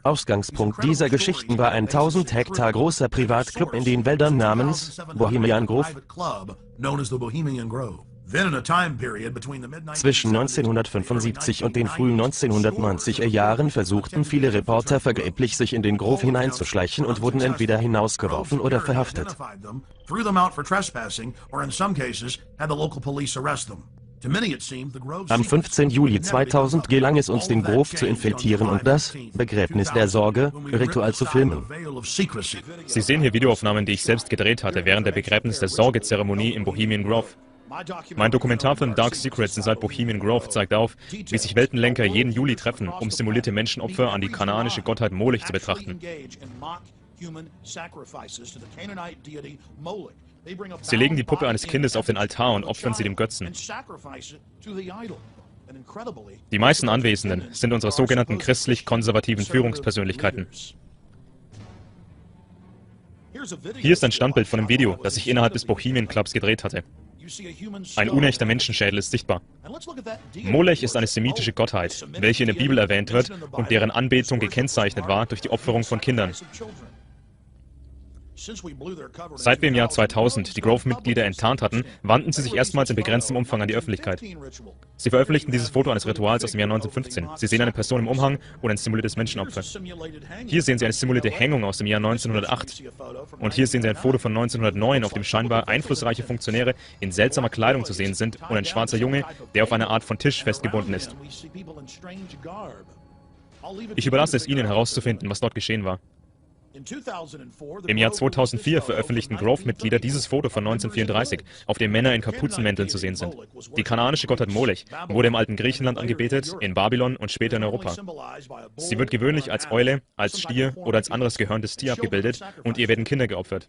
Ausgangspunkt dieser Geschichten war ein 1000 Hektar großer Privatclub in den Wäldern namens Bohemian Grove. Zwischen 1975 und den frühen 1990er Jahren versuchten viele Reporter vergeblich, sich in den Grove hineinzuschleichen und wurden entweder hinausgeworfen oder verhaftet. Am 15. Juli 2000 gelang es uns, den Grove zu infiltrieren und das Begräbnis der Sorge Ritual zu filmen. Sie sehen hier Videoaufnahmen, die ich selbst gedreht hatte während der Begräbnis der Sorge-Zeremonie im Bohemian Grove. Mein Dokumentarfilm Dark Secrets Inside Bohemian Grove zeigt auf, wie sich Weltenlenker jeden Juli treffen, um simulierte Menschenopfer an die kanaanische Gottheit Molech zu betrachten. Sie legen die Puppe eines Kindes auf den Altar und opfern sie dem Götzen. Die meisten Anwesenden sind unsere sogenannten christlich-konservativen Führungspersönlichkeiten. Hier ist ein Standbild von einem Video, das ich innerhalb des Bohemian Clubs gedreht hatte. Ein unechter Menschenschädel ist sichtbar. Molech ist eine semitische Gottheit, welche in der Bibel erwähnt wird und deren Anbetung gekennzeichnet war durch die Opferung von Kindern. Seit wir im Jahr 2000 die Grove-Mitglieder enttarnt hatten, wandten sie sich erstmals in begrenztem Umfang an die Öffentlichkeit. Sie veröffentlichten dieses Foto eines Rituals aus dem Jahr 1915. Sie sehen eine Person im Umhang und ein simuliertes Menschenopfer. Hier sehen Sie eine simulierte Hängung aus dem Jahr 1908. Und hier sehen Sie ein Foto von 1909, auf dem scheinbar einflussreiche Funktionäre in seltsamer Kleidung zu sehen sind und ein schwarzer Junge, der auf einer Art von Tisch festgebunden ist. Ich überlasse es Ihnen herauszufinden, was dort geschehen war. Im Jahr 2004 veröffentlichten Grove-Mitglieder dieses Foto von 1934, auf dem Männer in Kapuzenmänteln zu sehen sind. Die kanaanische Gottheit Molech wurde im alten Griechenland angebetet, in Babylon und später in Europa. Sie wird gewöhnlich als Eule, als Stier oder als anderes gehörntes Tier abgebildet und ihr werden Kinder geopfert.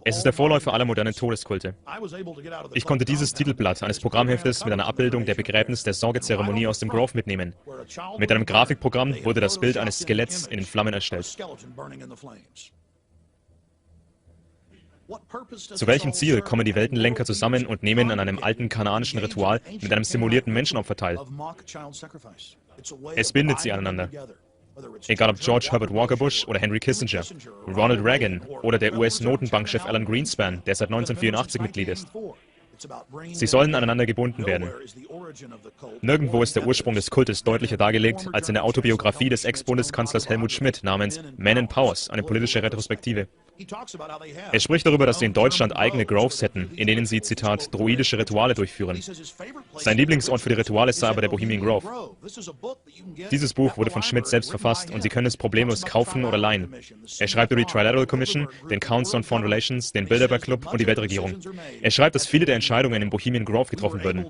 Es ist der Vorläufer aller modernen Todeskulte. Ich konnte dieses Titelblatt eines Programmheftes mit einer Abbildung der Begräbnis der Sorgezeremonie aus dem Grove mitnehmen. Mit einem Grafikprogramm wurde das Bild eines Skeletts in den Flammen erstellt. Zu welchem Ziel kommen die Weltenlenker zusammen und nehmen an einem alten kanaanischen Ritual mit einem simulierten Menschenopfer teil? Es bindet sie aneinander. Egal ob George Herbert Walker Bush oder Henry Kissinger, Ronald Reagan oder der US-Notenbankchef Alan Greenspan, der seit 1984 Mitglied ist. Sie sollen aneinander gebunden werden. Nirgendwo ist der Ursprung des Kultes deutlicher dargelegt als in der Autobiografie des Ex-Bundeskanzlers Helmut Schmidt namens Men in Powers, eine politische Retrospektive. Er spricht darüber, dass sie in Deutschland eigene Groves hätten, in denen sie, Zitat, druidische Rituale durchführen. Sein Lieblingsort für die Rituale sei aber der Bohemian Grove. Dieses Buch wurde von Schmidt selbst verfasst und Sie können es problemlos kaufen oder leihen. Er schreibt über die Trilateral Commission, den Council on Foreign Relations, den Bilderberg Club und die Weltregierung. Er schreibt, dass viele der Entscheidungen im Bohemian Grove getroffen würden.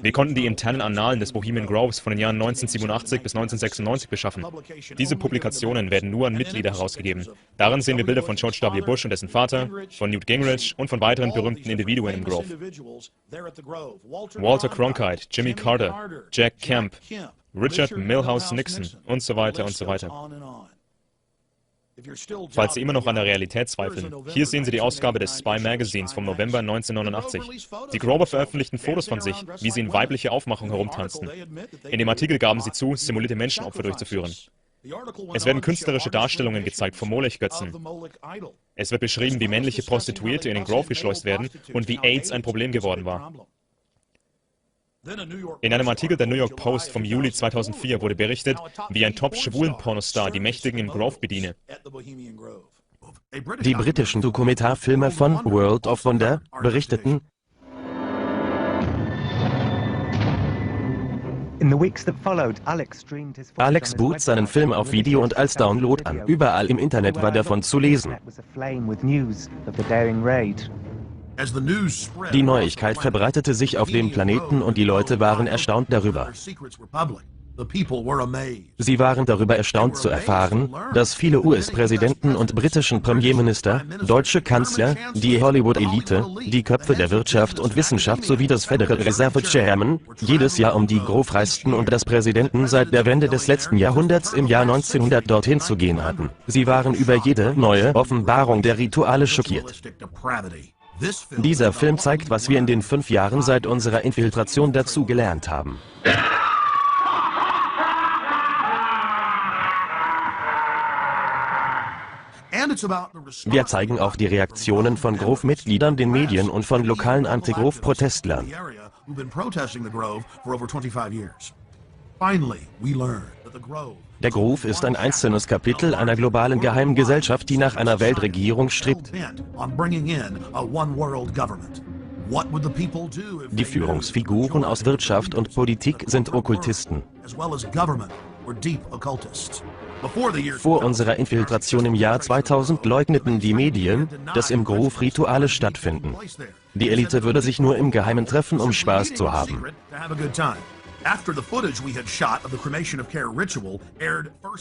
Wir konnten die internen Annalen des Bohemian Groves von den Jahren 1987 bis 1996 beschaffen. Diese Publikationen werden nur an Mitglieder herausgegeben. Darin sehen wir Bilder von George W. Bush und dessen Vater, von Newt Gingrich und von weiteren berühmten Individuen im Grove. Walter Cronkite, Jimmy Carter, Jack Kemp, Richard Milhous Nixon und so weiter und so weiter. Falls Sie immer noch an der Realität zweifeln, hier sehen Sie die Ausgabe des Spy Magazines vom November 1989. Die Grover veröffentlichten Fotos von sich, wie sie in weibliche Aufmachung herumtanzten. In dem Artikel gaben sie zu, simulierte Menschenopfer durchzuführen. Es werden künstlerische Darstellungen gezeigt vom Molech-Götzen. Es wird beschrieben, wie männliche Prostituierte in den Grove geschleust werden und wie AIDS ein Problem geworden war. In einem Artikel der New York Post vom Juli 2004 wurde berichtet, wie ein Top-Schwulen-Pornostar die Mächtigen im Grove bediene. Die britischen Dokumentarfilmer von World of Wonder berichteten, Alex bot seinen Film auf Video und als Download an. Überall im Internet war davon zu lesen. Die Neuigkeit verbreitete sich auf dem Planeten und die Leute waren erstaunt darüber. Sie waren darüber erstaunt zu erfahren, dass viele US-Präsidenten und britischen Premierminister, deutsche Kanzler, die Hollywood-Elite, die Köpfe der Wirtschaft und Wissenschaft sowie das Federal Reserve Chairman jedes Jahr um die Grove reisten und dass Präsidenten seit der Wende des letzten Jahrhunderts im Jahr 1900 dorthin zu gehen hatten. Sie waren über jede neue Offenbarung der Rituale schockiert. Dieser Film zeigt, was wir in den 5 Jahren seit unserer Infiltration dazu gelernt haben. Wir zeigen auch die Reaktionen von Grove-Mitgliedern, den Medien und von lokalen Anti-Grove-Protestlern. Der Grove ist ein einzelnes Kapitel einer globalen geheimen Gesellschaft, die nach einer Weltregierung strebt. Die Führungsfiguren aus Wirtschaft und Politik sind Okkultisten. Vor unserer Infiltration im Jahr 2000 leugneten die Medien, dass im Grove Rituale stattfinden. Die Elite würde sich nur im Geheimen treffen, um Spaß zu haben.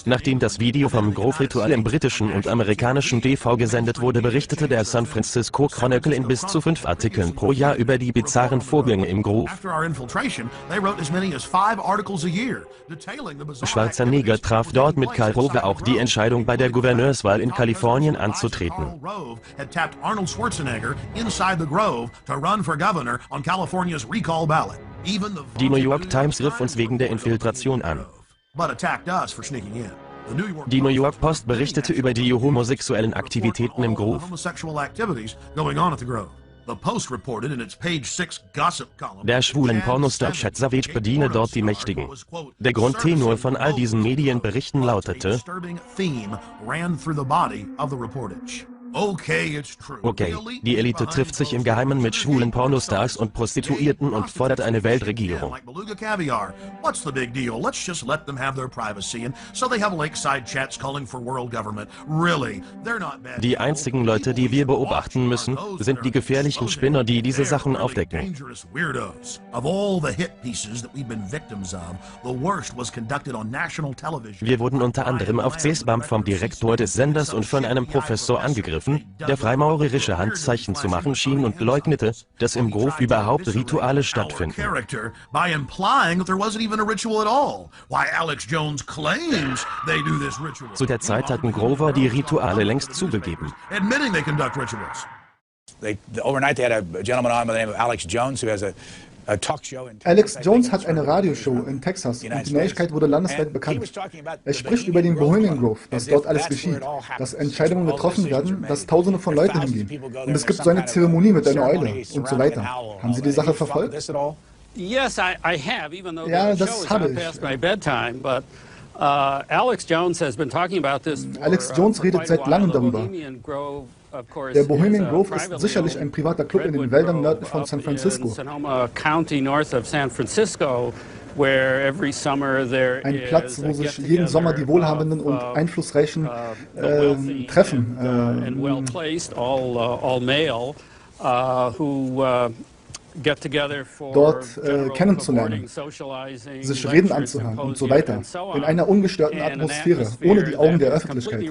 Nachdem das Video vom Grove-Ritual im britischen und amerikanischen TV gesendet wurde, berichtete der San Francisco Chronicle in bis zu 5 Artikeln pro Jahr über die bizarren Vorgänge im Grove. Schwarzer Neger traf dort mit Karl Rove auch die Entscheidung, bei der Gouverneurswahl in Kalifornien anzutreten. Die New York Times griff uns wegen der Infiltration an. Die New York Post berichtete über die homosexuellen Aktivitäten im Grove. Der schwulen Pornostar Chad Savage bediene dort die Mächtigen. Der Grundtenor von all diesen Medienberichten lautete: Okay, die Elite trifft sich im Geheimen mit schwulen Pornostars und Prostituierten und fordert eine Weltregierung. Die einzigen Leute, die wir beobachten müssen, sind die gefährlichen Spinner, die diese Sachen aufdecken. Wir wurden unter anderem auf C-SPAN vom Direktor des Senders und von einem Professor angegriffen, der freimaurerische Handzeichen zu machen schien und leugnete, dass im Grove überhaupt Rituale stattfinden. Zu der Zeit hatten Grover die Rituale längst zugegeben. Overnight they had a gentleman on by the name of Alex Jones, who has a Alex Jones hat eine Radioshow in Texas und die Neuigkeit wurde landesweit bekannt. Er spricht über den Bohemian Grove, dass dort alles geschieht, dass Entscheidungen getroffen werden, dass Tausende von Leuten hingehen. Und es gibt so eine Zeremonie mit einer Eule und so weiter. Haben Sie die Sache verfolgt? Ja, das habe ich. Alex Jones redet seit langem darüber. Der Bohemian Grove ist sicherlich ein privater Club in den Wäldern nördlich von San Francisco. Ein Platz, wo sich jeden Sommer die Wohlhabenden und Einflussreichen treffen. Dort kennenzulernen, sich Reden anzuhören und so weiter, in einer ungestörten Atmosphäre, ohne die Augen der Öffentlichkeit.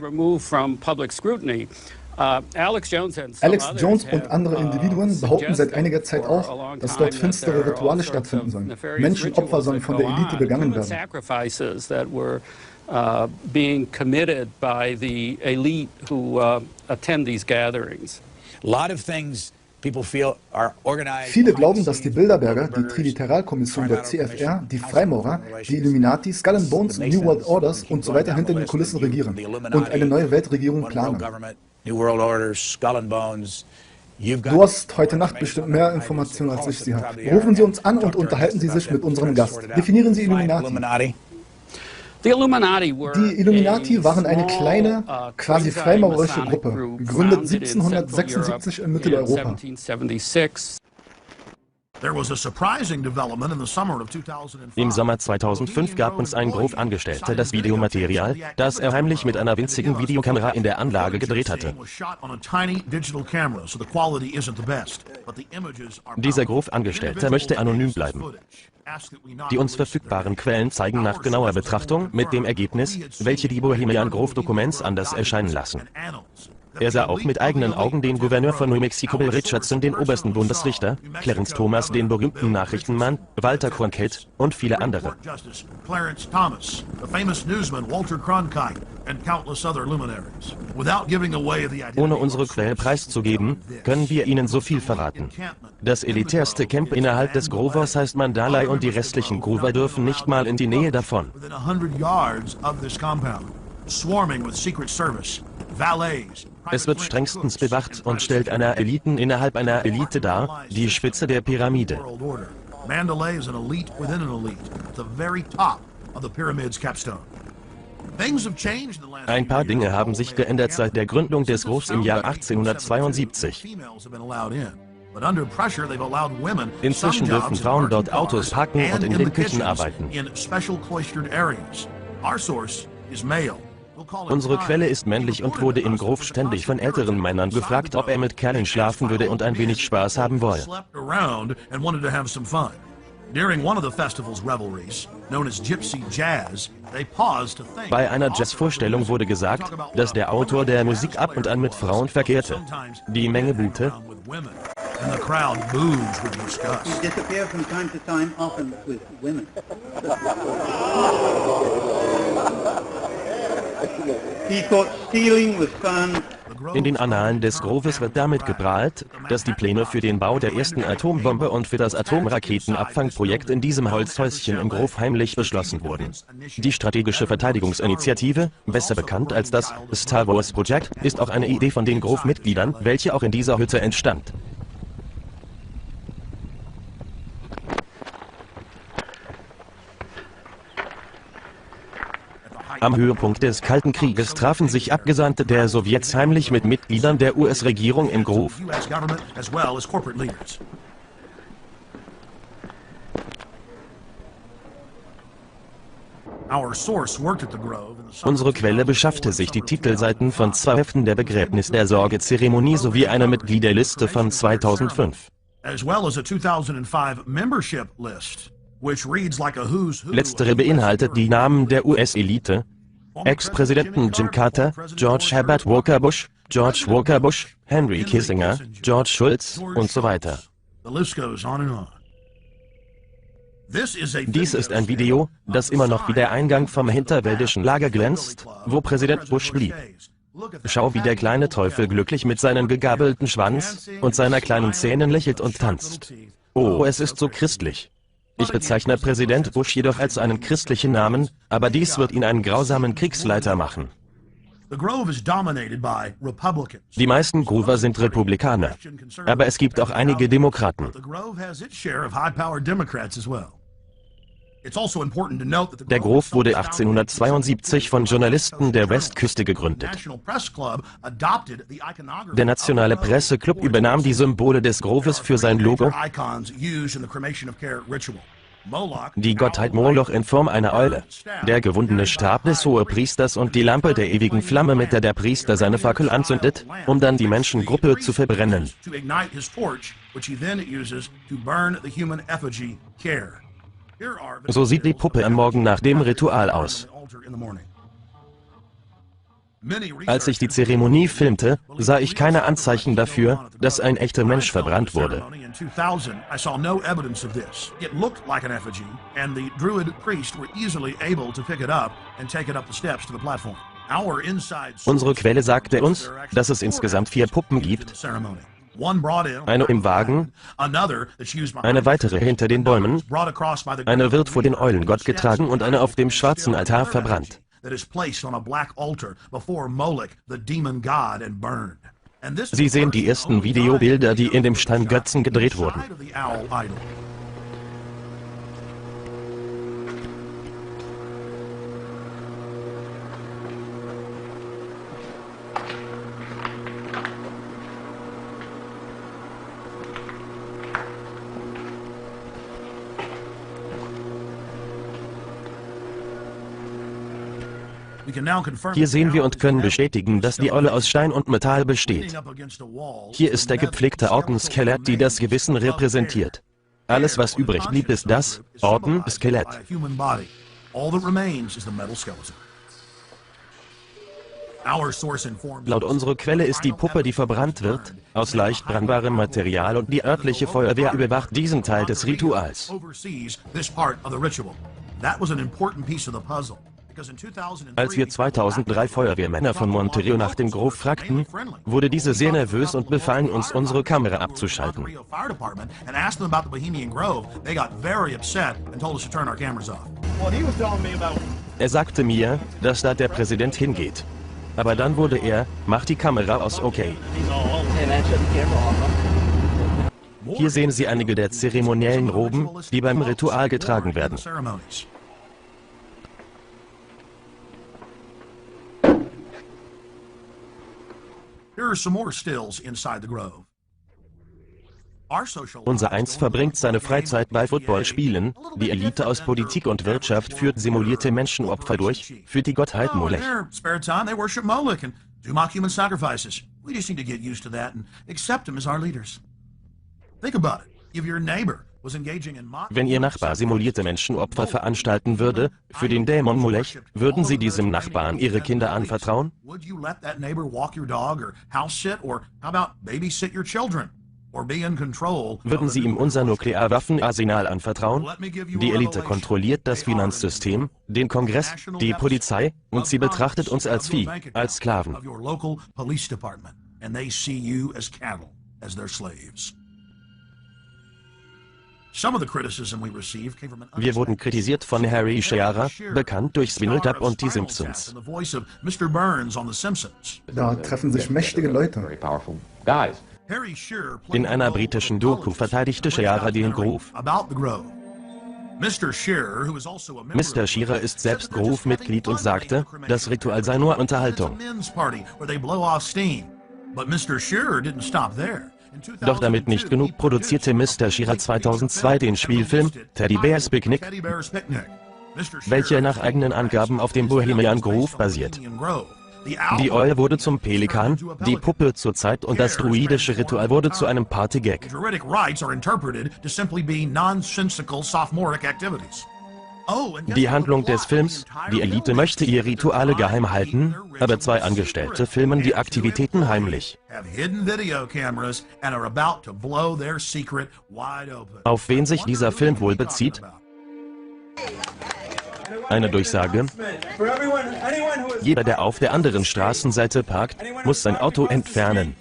Alex Jones und andere Individuen behaupten seit einiger Zeit auch, dass dort finstere Rituale stattfinden sollen. Menschenopfer sollen von der Elite begangen werden. Viele glauben, dass die Bilderberger, die Triliteralkommission der CFR, die Freimaurer, die Illuminati, Skull and Bones, New World Orders und so weiter hinter den Kulissen regieren und eine neue Weltregierung planen. Du hast heute Nacht bestimmt mehr Informationen, als ich sie habe. Rufen Sie uns an und unterhalten Sie sich mit unserem Gast. Definieren Sie Illuminati. Die Illuminati waren eine kleine, quasi freimaurerische Gruppe, gegründet 1776 in Mitteleuropa. Im Sommer 2005 gab uns ein Grove-Angestellter das Videomaterial, das er heimlich mit einer winzigen Videokamera in der Anlage gedreht hatte. Dieser Grove-Angestellte möchte anonym bleiben. Die uns verfügbaren Quellen zeigen nach genauer Betrachtung mit dem Ergebnis, welche die Bohemian Grove Documents anders erscheinen lassen. Er sah auch mit eigenen Augen den Gouverneur von New Mexico Bill Richardson, den obersten Bundesrichter, Clarence Thomas, den berühmten Nachrichtenmann, Walter Cronkite und viele andere. Ohne unsere Quelle preiszugeben, können wir Ihnen so viel verraten. Das elitärste Camp innerhalb des Grovers heißt Mandalay und die restlichen Grover dürfen nicht mal in die Nähe davon. Es wird strengstens bewacht und stellt einer Eliten innerhalb einer Elite dar, die Spitze der Pyramide. Ein paar Dinge haben sich geändert seit der Gründung des Grovs im Jahr 1872. Inzwischen dürfen Frauen dort Autos parken und in den Küchen arbeiten. Unsere Quelle ist männlich und wurde im Grove ständig von älteren Männern gefragt, ob er mit Kerlen schlafen würde und ein wenig Spaß haben wolle. Bei einer Jazzvorstellung wurde gesagt, dass der Autor der Musik ab und an mit Frauen verkehrte. Die Menge buhte. In den Annalen des Groves wird damit geprahlt, dass die Pläne für den Bau der ersten Atombombe und für das Atomraketenabfangprojekt in diesem Holzhäuschen im Grove heimlich beschlossen wurden. Die strategische Verteidigungsinitiative, besser bekannt als das Star Wars Projekt, ist auch eine Idee von den Grove-Mitgliedern, welche auch in dieser Hütte entstand. Am Höhepunkt des Kalten Krieges trafen sich Abgesandte der Sowjets heimlich mit Mitgliedern der US-Regierung im Grove. Unsere Quelle beschaffte sich die Titelseiten von 2 Heften der Begräbnis der Sorgezeremonie sowie eine Mitgliederliste von 2005. Letztere beinhaltet die Namen der US-Elite, Ex-Präsidenten Jim Carter, George Herbert Walker Bush, George Walker Bush, Henry Kissinger, George Shultz und so weiter. Dies ist ein Video, das immer noch wie der Eingang vom hinterwäldischen Lager glänzt, wo Präsident Bush blieb. Schau, wie der kleine Teufel glücklich mit seinem gegabelten Schwanz und seiner kleinen Zähnen lächelt und tanzt. Oh, es ist so christlich. Ich bezeichne Präsident Bush jedoch als einen christlichen Namen, aber dies wird ihn einen grausamen Kriegsleiter machen. Die meisten Grover sind Republikaner, aber es gibt auch einige Demokraten. Der Grove wurde 1872 von Journalisten der Westküste gegründet. Der Nationale Presseclub übernahm die Symbole des Groves für sein Logo. Die Gottheit Moloch in Form einer Eule, der gewundene Stab des Hohepriesters und die Lampe der ewigen Flamme, mit der der Priester seine Fackel anzündet, um dann die Menschengruppe zu verbrennen. So sieht die Puppe am Morgen nach dem Ritual aus. Als ich die Zeremonie filmte, sah ich keine Anzeichen dafür, dass ein echter Mensch verbrannt wurde. Unsere Quelle sagte uns, dass es insgesamt 4 Puppen gibt. Eine im Wagen, eine weitere hinter den Bäumen, eine wird vor den Eulengott getragen und eine auf dem schwarzen Altar verbrannt. Sie sehen die ersten Videobilder, die in dem Steingötzen gedreht wurden. Hier sehen wir und können bestätigen, dass die Eule aus Stein und Metall besteht. Hier ist der gepflegte Orton-Skelett, die das Gewissen repräsentiert. Alles, was übrig blieb, ist das Orton-Skelett. Laut unserer Quelle ist die Puppe, die verbrannt wird, aus leicht brennbarem Material und die örtliche Feuerwehr überwacht diesen Teil des Rituals. Als wir 2003 Feuerwehrmänner von Monterrey nach dem Grove fragten, wurde diese sehr nervös und befahlen uns, unsere Kamera abzuschalten. Er sagte mir, dass da der Präsident hingeht. Aber dann wurde er, mach die Kamera aus, okay. Hier sehen Sie einige der zeremoniellen Roben, die beim Ritual getragen werden. Unser Eins verbringt seine Freizeit bei Footballspielen, die Elite aus Politik und Wirtschaft führt simulierte Menschenopfer durch, für die Gottheit Molech. Wenn Ihr Nachbar simulierte Menschenopfer veranstalten würde, für den Dämon Molech, würden Sie diesem Nachbarn Ihre Kinder anvertrauen? Würden Sie ihm unser Nuklearwaffenarsenal anvertrauen? Die Elite kontrolliert das Finanzsystem, den Kongress, die Polizei, und sie betrachtet uns als Vieh, als Sklaven. Wir wurden kritisiert von Harry Shearer, bekannt durch Spinal Tap und die Simpsons. Da treffen sich mächtige Leute. In einer britischen Doku verteidigte Shearer den Grove. Mr. Shearer ist selbst Grove-Mitglied und sagte, das Ritual sei nur Unterhaltung. Doch damit nicht genug, produzierte Mr. Shearer 2002 den Spielfilm Teddy Bear's Picnic, welcher nach eigenen Angaben auf dem Bohemian Grove basiert. Die Eule wurde zum Pelikan, die Puppe zur Zeit und das druidische Ritual wurde zu einem Party-Gag. Die Handlung des Films, die Elite möchte ihre Rituale geheim halten, aber zwei Angestellte filmen die Aktivitäten heimlich. Auf wen sich dieser Film wohl bezieht? Eine Durchsage: Jeder, der auf der anderen Straßenseite parkt, muss sein Auto entfernen.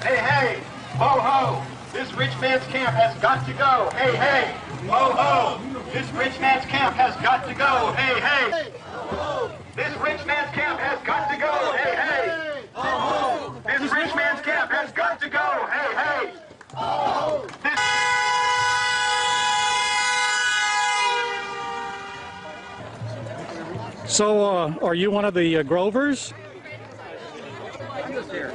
Hey, hey, ho, ho! This rich man's camp has got to go. Hey, hey, ho, ho! This rich man's camp has got to go. Hey, hey! This rich man's camp has got to go. Hey, hey! This rich man's camp has got to go. Hey, hey! So, are you one of the Grovers? I'm just here.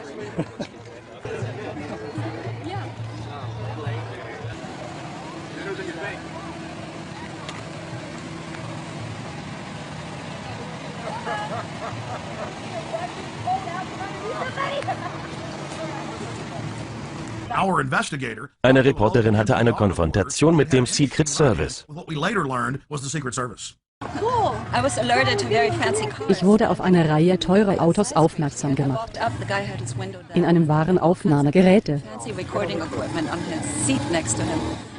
Eine Reporterin hatte eine Konfrontation mit dem Secret Service. Ich wurde auf eine Reihe teurer Autos aufmerksam gemacht. In einem waren Aufnahmegeräte.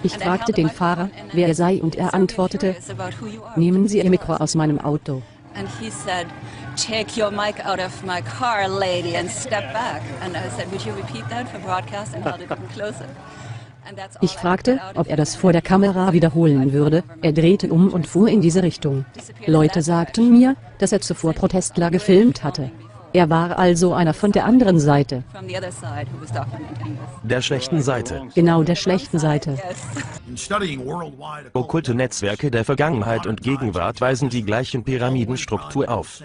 Ich fragte den Fahrer, wer er sei, und er antwortete: Nehmen Sie Ihr Mikro aus meinem Auto. Take your mic out of my car, lady, and step back. And I said, would you repeat that for broadcast? And held it even closer. Ich fragte, ob er das vor der Kamera wiederholen würde. Er drehte um und fuhr in diese Richtung. Leute sagten mir, dass er zuvor Protestler gefilmt hatte. Er war also einer von der anderen Seite. Der schlechten Seite. Genau, der schlechten Seite. Okkulte Netzwerke der Vergangenheit und Gegenwart weisen die gleichen Pyramidenstruktur auf.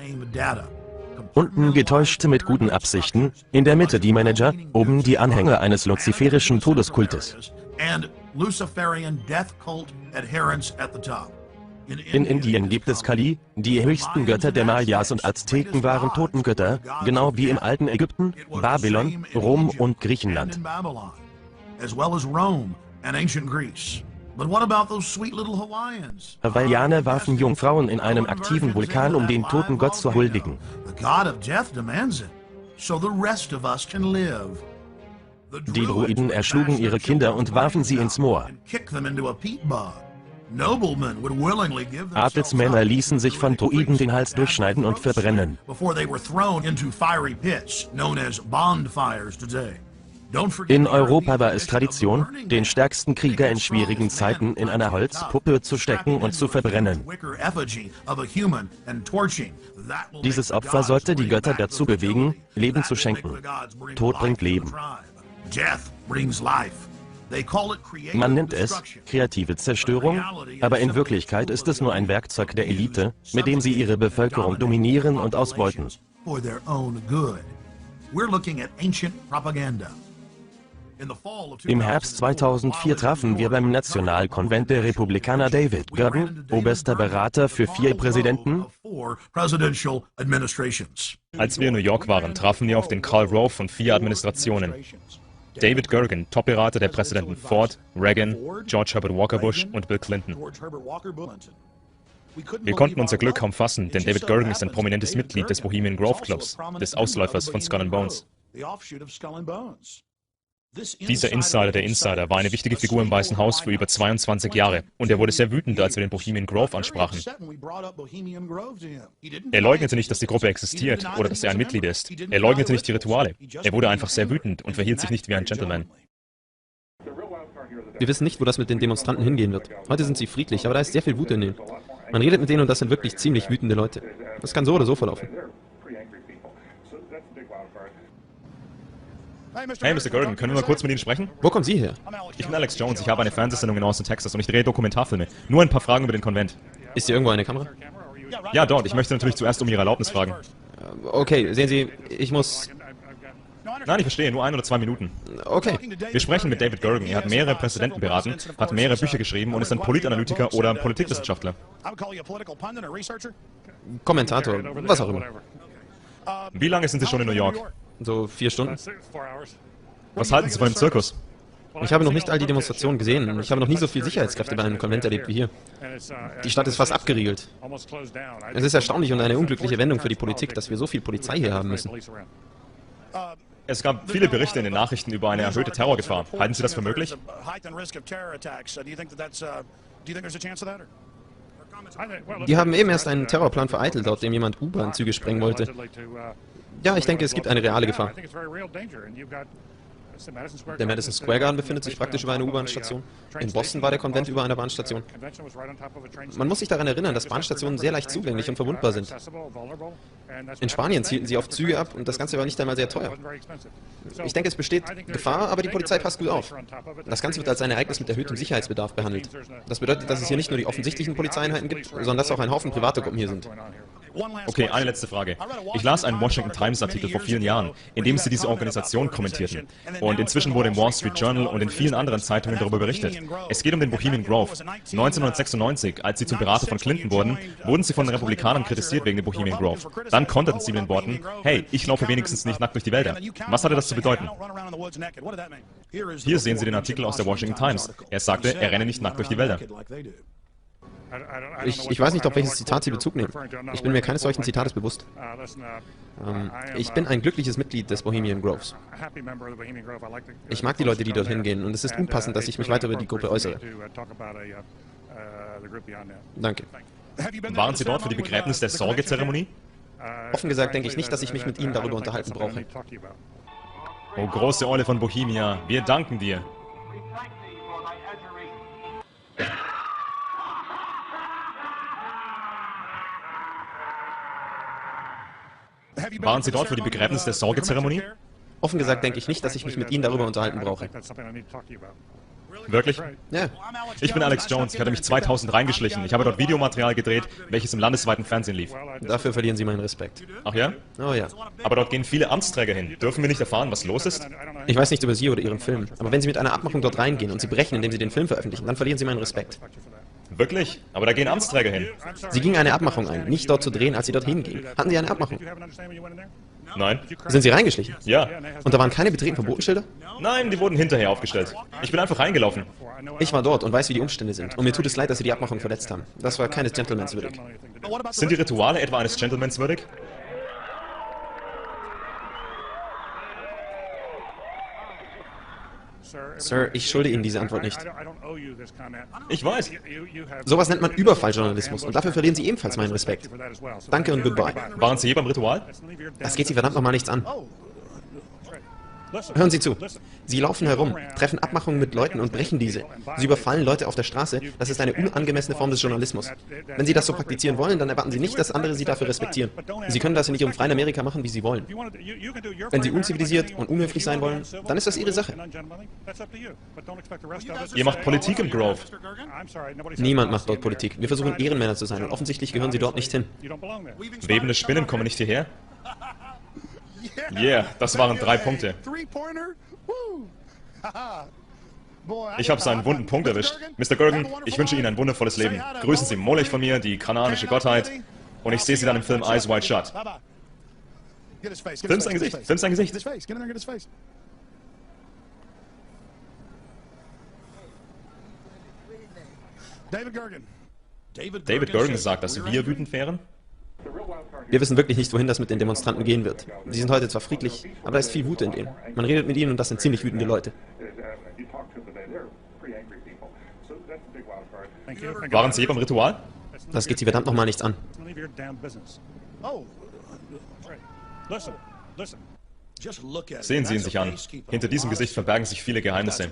Unten Getäuschte mit guten Absichten, in der Mitte die Manager, oben die Anhänger eines luziferischen Todeskultes. Luciferian death cult adherents at the top. In Indien gibt es Kali, die höchsten Götter der Mayas und Azteken waren Totengötter, genau wie im alten Ägypten, Babylon, Rom und Griechenland. Hawaiianer warfen Jungfrauen in einem aktiven Vulkan, um den toten Gott zu huldigen. Die Druiden erschlugen ihre Kinder und warfen sie ins Moor. Adelsmänner ließen sich von Druiden den Hals durchschneiden und verbrennen. In Europa war es Tradition, den stärksten Krieger in schwierigen Zeiten in einer Holzpuppe zu stecken und zu verbrennen. Dieses Opfer sollte die Götter dazu bewegen, Leben zu schenken. Tod bringt Leben. Man nennt es kreative Zerstörung, aber in Wirklichkeit ist es nur ein Werkzeug der Elite, mit dem sie ihre Bevölkerung dominieren und ausbeuten. Im Herbst 2004 trafen wir beim Nationalkonvent der Republikaner David Gergen, oberster Berater für 4 Präsidenten. Als wir in New York waren, trafen wir auf den Karl Rove von 4 Administrationen. David Gergen, Top-Berater der Präsidenten Ford, Reagan, George Herbert Walker Bush und Bill Clinton. Wir konnten unser Glück kaum fassen, denn David Gergen ist ein prominentes Mitglied des Bohemian Grove Clubs, des Ausläufers von Skull and Bones. Dieser Insider der Insider war eine wichtige Figur im Weißen Haus für über 22 Jahre und er wurde sehr wütend, als wir den Bohemian Grove ansprachen. Er leugnete nicht, dass die Gruppe existiert oder dass er ein Mitglied ist. Er leugnete nicht die Rituale. Er wurde einfach sehr wütend und verhielt sich nicht wie ein Gentleman. Wir wissen nicht, wo das mit den Demonstranten hingehen wird. Heute sind sie friedlich, aber da ist sehr viel Wut in ihnen. Man redet mit denen und das sind wirklich ziemlich wütende Leute. Das kann so oder so verlaufen. Hey, Mr. Gergen, können wir mal kurz mit Ihnen sprechen? Wo kommen Sie her? Ich bin Alex Jones, ich habe eine Fernsehsendung in Austin, Texas und ich drehe Dokumentarfilme. Nur ein paar Fragen über den Konvent. Ist hier irgendwo eine Kamera? Ja, dort. Ich möchte natürlich zuerst um Ihre Erlaubnis fragen. Okay, sehen Sie, ich muss... Nein, ich verstehe, nur 1 oder 2 Minuten. Okay. Wir sprechen mit David Gergen. Er hat mehrere Präsidenten beraten, hat mehrere Bücher geschrieben und ist ein Politanalytiker oder Politikwissenschaftler. Kommentator, was auch immer. Wie lange sind Sie schon in New York? So 4 Stunden. Was halten Sie von dem Zirkus? Ich habe noch nicht all die Demonstrationen gesehen. Ich habe noch nie so viel Sicherheitskräfte bei einem Konvent erlebt wie hier. Die Stadt ist fast abgeriegelt. Es ist erstaunlich und eine unglückliche Wendung für die Politik, dass wir so viel Polizei hier haben müssen. Es gab viele Berichte in den Nachrichten über eine erhöhte Terrorgefahr. Halten Sie das für möglich? Die haben eben erst einen Terrorplan vereitelt, laut dem jemand U-Bahn-Züge sprengen wollte. Ja, ich denke, es gibt eine reale Gefahr. Der Madison Square Garden befindet sich praktisch über einer U-Bahn-Station. In Boston war der Konvent über einer Bahnstation. Man muss sich daran erinnern, dass Bahnstationen sehr leicht zugänglich und verwundbar sind. In Spanien zielten sie auf Züge ab und das Ganze war nicht einmal sehr teuer. Ich denke, es besteht Gefahr, aber die Polizei passt gut auf. Das Ganze wird als ein Ereignis mit erhöhtem Sicherheitsbedarf behandelt. Das bedeutet, dass es hier nicht nur die offensichtlichen Polizeieinheiten gibt, sondern dass auch ein Haufen private Gruppen hier sind. Okay, eine letzte Frage. Ich las einen Washington Times Artikel vor vielen Jahren, in dem sie diese Organisation kommentierten. Und inzwischen wurde im Wall Street Journal und in vielen anderen Zeitungen darüber berichtet. Es geht um den Bohemian Grove. 1996, als sie zum Berater von Clinton wurden, wurden sie von den Republikanern kritisiert wegen dem Bohemian Grove. Dann konterten sie mit den Worten, hey, ich laufe wenigstens nicht nackt durch die Wälder. Was hatte das zu bedeuten? Hier sehen Sie den Artikel aus der Washington Times. Er sagte, er renne nicht nackt durch die Wälder. Ich weiß nicht, auf welches Zitat Sie Bezug nehmen. Ich bin mir keines solchen Zitates bewusst. Ich bin ein glückliches Mitglied des Bohemian Groves. Ich mag die Leute, die dorthin gehen, und es ist unpassend, dass ich mich weiter über die Gruppe äußere. Danke. Waren Sie dort für die Begräbnis der Sorgezeremonie? Offen gesagt denke ich nicht, dass ich mich mit Ihnen darüber unterhalten brauche. Oh, große Eule von Bohemia, wir danken dir. Waren Sie dort für die Begräbnis der Sorgezeremonie? Offen gesagt denke ich nicht, dass ich mich mit Ihnen darüber unterhalten brauche. Wirklich? Ja. Ich bin Alex Jones, ich hatte mich 2000 reingeschlichen. Ich habe dort Videomaterial gedreht, welches im landesweiten Fernsehen lief. Dafür verlieren Sie meinen Respekt. Ach ja? Oh ja. Aber dort gehen viele Amtsträger hin. Dürfen wir nicht erfahren, was los ist? Ich weiß nicht über Sie oder Ihren Film, aber wenn Sie mit einer Abmachung dort reingehen und Sie brechen, indem Sie den Film veröffentlichen, dann verlieren Sie meinen Respekt. Wirklich? Aber da gehen Amtsträger hin. Sie gingen eine Abmachung ein, nicht dort zu drehen, als Sie dorthin gingen. Hatten Sie eine Abmachung? Nein. Sind Sie reingeschlichen? Ja. Und da waren keine betreten Verbotenschilder? Nein, die wurden hinterher aufgestellt. Ich bin einfach reingelaufen. Ich war dort und weiß, wie die Umstände sind. Und mir tut es leid, dass Sie die Abmachung verletzt haben. Das war keines Gentlemans würdig. Sind die Rituale etwa eines Gentlemans würdig? Sir, ich schulde Ihnen diese Antwort nicht. Ich weiß. Sowas nennt man Überfalljournalismus und dafür verlieren Sie ebenfalls meinen Respekt. Danke und goodbye. Waren Sie je beim Ritual? Das geht Sie verdammt nochmal nichts an. Hören Sie zu. Sie laufen herum, treffen Abmachungen mit Leuten und brechen diese. Sie überfallen Leute auf der Straße. Das ist eine unangemessene Form des Journalismus. Wenn Sie das so praktizieren wollen, dann erwarten Sie nicht, dass andere Sie dafür respektieren. Sie können das in Ihrem freien Amerika machen, wie Sie wollen. Wenn Sie unzivilisiert und unhöflich sein wollen, dann ist das Ihre Sache. Ihr macht Politik im Grove. Niemand macht dort Politik. Wir versuchen Ehrenmänner zu sein und offensichtlich gehören Sie dort nicht hin. Webende Spinnen kommen nicht hierher? Yeah, das waren 3 Punkte. Ich habe seinen wunden Punkt erwischt. Mr. Gergen, ich wünsche Ihnen ein wundervolles Leben. Grüßen Sie Molech von mir, die kanadische Gottheit. Und ich sehe Sie dann im Film Eyes Wide Shut. Film sein Gesicht, film sein Gesicht. David Gergen sagt, dass wir wütend wären? Wir wissen wirklich nicht, wohin das mit den Demonstranten gehen wird. Sie sind heute zwar friedlich, aber da ist viel Wut in denen. Man redet mit ihnen und das sind ziemlich wütende Leute. Waren Sie je beim Ritual? Das geht Sie verdammt nochmal nichts an. Sehen Sie ihn sich an. Hinter diesem Gesicht verbergen sich viele Geheimnisse.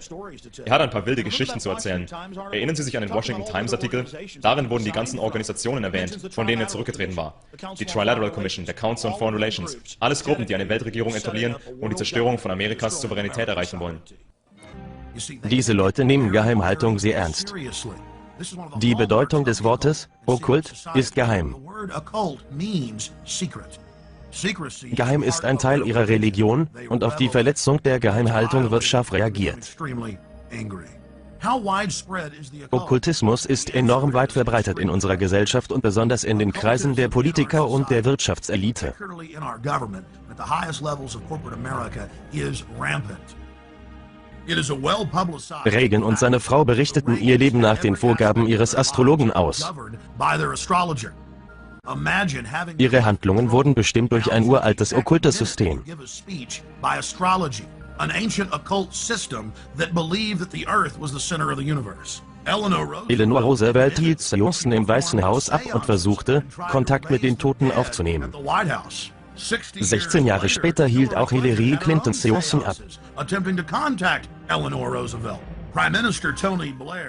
Er hat ein paar wilde Geschichten zu erzählen. Erinnern Sie sich an den Washington Times Artikel? Darin wurden die ganzen Organisationen erwähnt, von denen er zurückgetreten war. Die Trilateral Commission, der Council on Foreign Relations. Alles Gruppen, die eine Weltregierung etablieren und die Zerstörung von Amerikas Souveränität erreichen wollen. Diese Leute nehmen Geheimhaltung sehr ernst. Die Bedeutung des Wortes Okkult ist geheim. Geheim ist ein Teil ihrer Religion und auf die Verletzung der Geheimhaltung wird scharf reagiert. Okkultismus ist enorm weit verbreitet in unserer Gesellschaft und besonders in den Kreisen der Politiker und der Wirtschaftselite. Reagan und seine Frau berichteten ihr Leben nach den Vorgaben ihres Astrologen aus. Ihre Handlungen wurden bestimmt durch ein uraltes okkultes System. Eleanor Roosevelt hielt Seancen im Weißen Haus ab und versuchte, Kontakt mit den Toten aufzunehmen. 16 Jahre später hielt auch Hillary Clinton Seancen ab.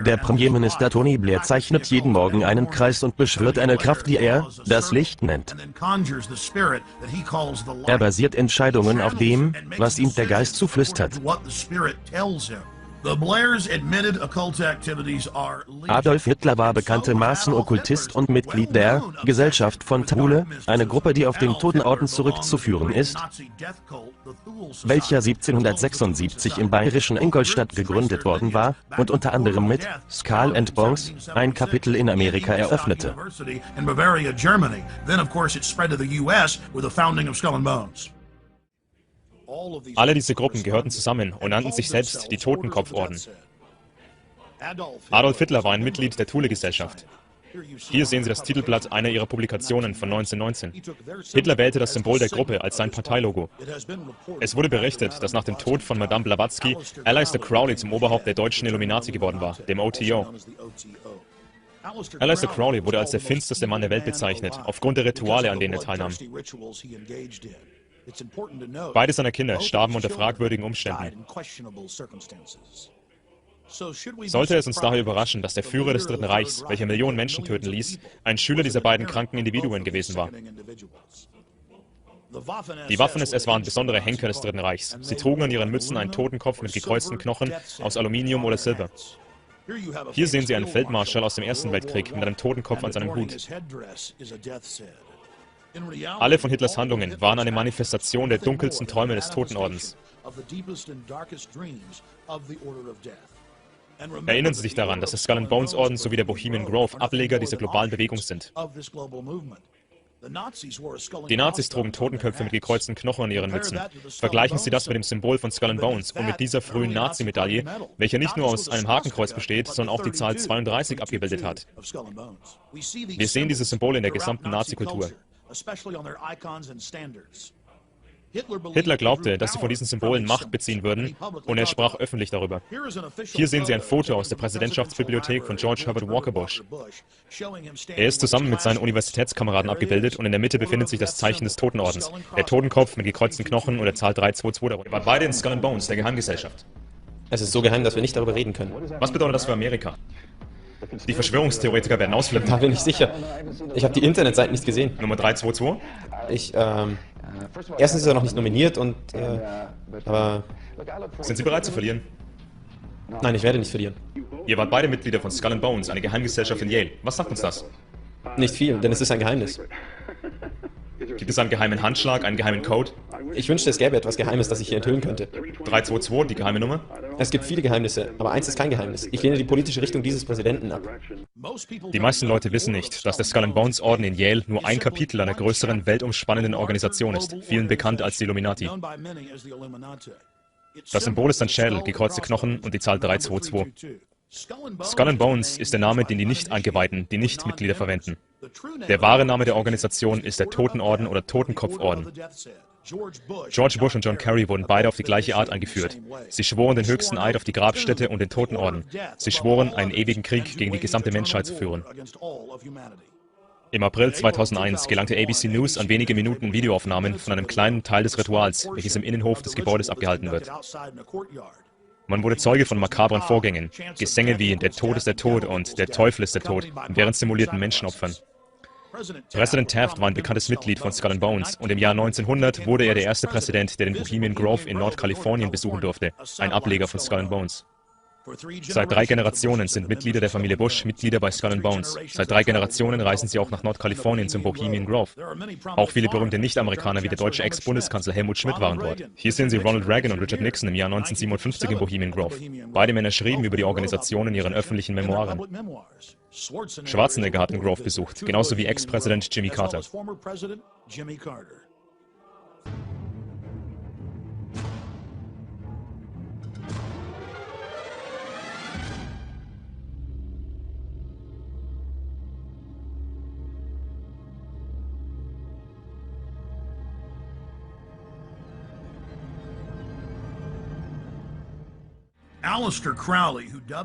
Der Premierminister Tony Blair zeichnet jeden Morgen einen Kreis und beschwört eine Kraft, die er das Licht nennt. Er basiert Entscheidungen auf dem, was ihm der Geist zuflüstert. Adolf Hitler war bekanntermaßen Okkultist und Mitglied der Gesellschaft von Thule, eine Gruppe, die auf den Totenorden zurückzuführen ist, welcher 1776 im bayerischen Ingolstadt gegründet worden war und unter anderem mit Skull and Bones ein Kapitel in Amerika eröffnete. Alle diese Gruppen gehörten zusammen und nannten sich selbst die Totenkopforden. Adolf Hitler war ein Mitglied der Thule-Gesellschaft. Hier sehen Sie das Titelblatt einer ihrer Publikationen von 1919. Hitler wählte das Symbol der Gruppe als sein Parteilogo. Es wurde berichtet, dass nach dem Tod von Madame Blavatsky Aleister Crowley zum Oberhaupt der deutschen Illuminati geworden war, dem OTO. Aleister Crowley wurde als der finsterste Mann der Welt bezeichnet, aufgrund der Rituale, an denen er teilnahm. Beide seiner Kinder starben unter fragwürdigen Umständen. Sollte es uns daher überraschen, dass der Führer des Dritten Reichs, welcher Millionen Menschen töten ließ, ein Schüler dieser beiden kranken Individuen gewesen war? Die Waffen-SS waren besondere Henker des Dritten Reichs. Sie trugen an ihren Mützen einen Totenkopf mit gekreuzten Knochen aus Aluminium oder Silber. Hier sehen Sie einen Feldmarschall aus dem Ersten Weltkrieg mit einem Totenkopf an seinem Hut. Alle von Hitlers Handlungen waren eine Manifestation der dunkelsten Träume des Totenordens. Erinnern Sie sich daran, dass der Skull and Bones Orden sowie der Bohemian Grove Ableger dieser globalen Bewegung sind. Die Nazis trugen Totenköpfe mit gekreuzten Knochen an ihren Mützen. Vergleichen Sie das mit dem Symbol von Skull and Bones und mit dieser frühen Nazi-Medaille, welche nicht nur aus einem Hakenkreuz besteht, sondern auch die Zahl 32 abgebildet hat. Wir sehen diese Symbole in der gesamten Nazi-Kultur. Hitler glaubte, dass sie von diesen Symbolen Macht beziehen würden, und er sprach öffentlich darüber. Hier sehen Sie ein Foto aus der Präsidentschaftsbibliothek von George Herbert Walker Bush. Er ist zusammen mit seinen Universitätskameraden abgebildet und in der Mitte befindet sich das Zeichen des Totenordens, der Totenkopf mit gekreuzten Knochen und der Zahl 322 darunter. Wir waren beide in Skull and Bones, der Geheimgesellschaft. Es ist so geheim, dass wir nicht darüber reden können. Was bedeutet das für Amerika? Die Verschwörungstheoretiker werden ausflippen. Da bin ich sicher. Ich habe die Internetseite nicht gesehen. Nummer 322? Erstens ist er noch nicht nominiert und, aber... Sind Sie bereit zu verlieren? Nein, ich werde nicht verlieren. Ihr wart beide Mitglieder von Skull and Bones, eine Geheimgesellschaft in Yale. Was sagt uns das? Nicht viel, denn es ist ein Geheimnis. Gibt es einen geheimen Handschlag, einen geheimen Code? Ich wünschte, es gäbe etwas Geheimes, das ich hier enthüllen könnte. 322, die geheime Nummer? Es gibt viele Geheimnisse, aber eins ist kein Geheimnis. Ich lehne die politische Richtung dieses Präsidenten ab. Die meisten Leute wissen nicht, dass der Skull and Bones Orden in Yale nur ein Kapitel einer größeren, weltumspannenden Organisation ist, vielen bekannt als die Illuminati. Das Symbol ist ein Schädel, gekreuzte Knochen und die Zahl 322. Skull and Bones ist der Name, den die Nicht-Eingeweihten, die Nicht-Mitglieder verwenden. Der wahre Name der Organisation ist der Totenorden oder Totenkopforden. George Bush und John Kerry wurden beide auf die gleiche Art eingeführt. Sie schworen den höchsten Eid auf die Grabstätte und den Totenorden. Sie schworen, einen ewigen Krieg gegen die gesamte Menschheit zu führen. Im April 2001 gelangte ABC News an wenige Minuten Videoaufnahmen von einem kleinen Teil des Rituals, welches im Innenhof des Gebäudes abgehalten wird. Man wurde Zeuge von makabren Vorgängen, Gesänge wie „Der Tod ist der Tod“ und „Der Teufel ist der Tod“ während simulierten Menschenopfern. Präsident Taft war ein bekanntes Mitglied von Skull and Bones und im Jahr 1900 wurde er der erste Präsident, der den Bohemian Grove in Nordkalifornien besuchen durfte, ein Ableger von Skull and Bones. Seit 3 Generationen sind Mitglieder der Familie Bush Mitglieder bei Skull and Bones. Seit 3 Generationen reisen sie auch nach Nordkalifornien zum Bohemian Grove. Auch viele berühmte Nicht-Amerikaner wie der deutsche Ex-Bundeskanzler Helmut Schmidt waren dort. Hier sehen Sie Ronald Reagan und Richard Nixon im Jahr 1957 im Bohemian Grove. Beide Männer schrieben über die Organisation in ihren öffentlichen Memoiren. Schwarzenegger hat den Grove besucht, genauso wie Ex-Präsident Jimmy Carter.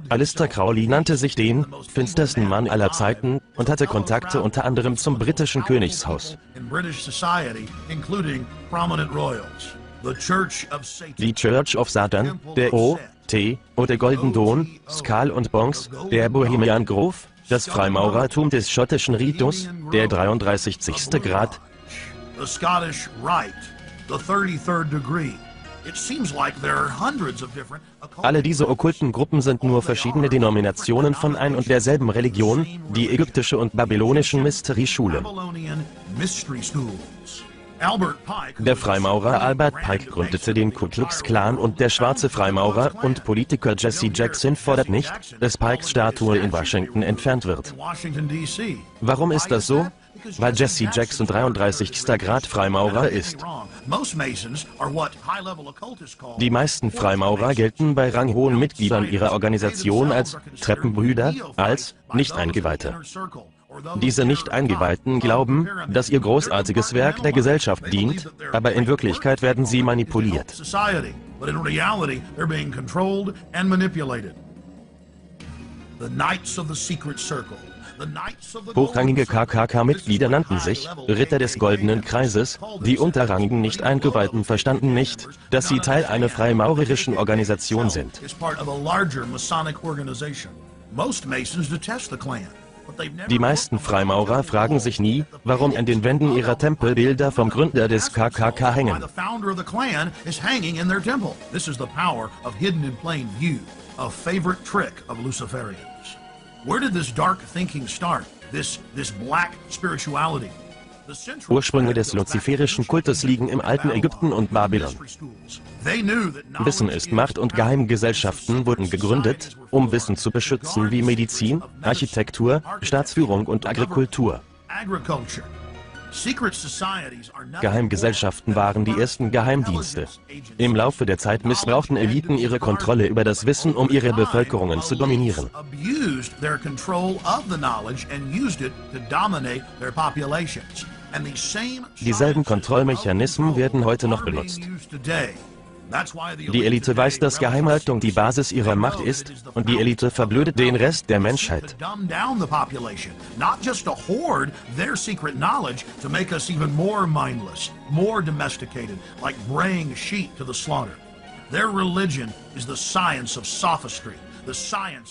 Aleister Crowley nannte sich den finstersten Mann aller Zeiten und hatte Kontakte unter anderem zum britischen Königshaus. Die Church of Satan, der O.T. und der Golden Dawn, Skull and Bones, der Bohemian Grove, das Freimaurertum des schottischen Ritus, der 33. Grad, alle diese okkulten Gruppen sind nur verschiedene Denominationen von ein und derselben Religion, die ägyptische und babylonischen Mystery-Schule. Der Freimaurer Albert Pike gründete den Ku Klux Klan und der schwarze Freimaurer und Politiker Jesse Jackson fordert nicht, dass Pikes Statue in Washington entfernt wird. Warum ist das so? Weil Jesse Jackson 33. Grad Freimaurer ist. Die meisten Freimaurer gelten bei ranghohen Mitgliedern ihrer Organisation als Treppenbrüder, als Nicht-Eingeweihte. Diese Nicht-Eingeweihten glauben, dass ihr großartiges Werk der Gesellschaft dient, aber in Wirklichkeit werden sie manipuliert. Hochrangige KKK-Mitglieder nannten sich Ritter des Goldenen Kreises, die unterrangigen Nicht-Eingeweihten verstanden nicht, dass sie Teil einer freimaurerischen Organisation sind. Die meisten Freimaurer fragen sich nie, warum an den Wänden ihrer Tempel Bilder vom Gründer des KKK hängen. Ursprünge des luziferischen Kultes liegen im alten Ägypten und Babylon. Wissen ist Macht und Geheimgesellschaften wurden gegründet, um Wissen zu beschützen wie Medizin, Architektur, Staatsführung und Agrikultur. Geheimgesellschaften waren die ersten Geheimdienste. Im Laufe der Zeit missbrauchten Eliten ihre Kontrolle über das Wissen, um ihre Bevölkerungen zu dominieren. Dieselben Kontrollmechanismen werden heute noch benutzt. Die Elite weiß, dass Geheimhaltung die Basis ihrer Macht ist, und die Elite verblödet den Rest der Menschheit.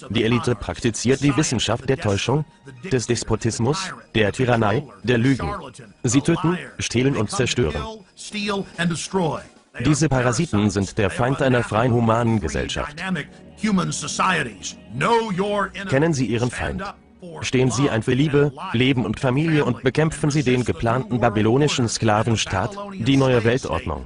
Die Elite praktiziert die Wissenschaft der Täuschung, des Despotismus, der Tyrannei, der Lügen. Sie töten, stehlen und zerstören. Diese Parasiten sind der Feind einer freien humanen Gesellschaft. Kennen Sie Ihren Feind. Stehen Sie ein für Liebe, Leben und Familie und bekämpfen Sie den geplanten babylonischen Sklavenstaat, die neue Weltordnung.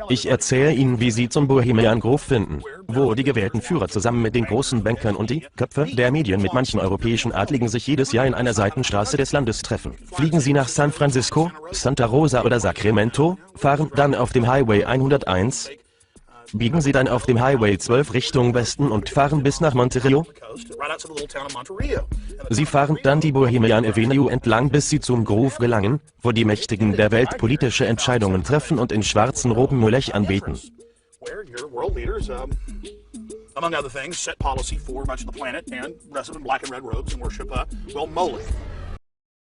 Ich erzähle Ihnen, wie Sie zum Bohemian Grove finden, wo die gewählten Führer zusammen mit den großen Bankern und die Köpfe der Medien mit manchen europäischen Adligen sich jedes Jahr in einer Seitenstraße des Landes treffen. Fliegen Sie nach San Francisco, Santa Rosa oder Sacramento, fahren dann auf dem Highway 101, biegen Sie dann auf dem Highway 12 Richtung Westen und fahren bis nach Monterey. Sie fahren dann die Bohemian Avenue entlang, bis Sie zum Grove gelangen, wo die Mächtigen der Welt politische Entscheidungen treffen und in schwarzen Roben Molech anbeten. Among other things, set policy for much of the planet, and rest of them black and red robes and worship, Molech.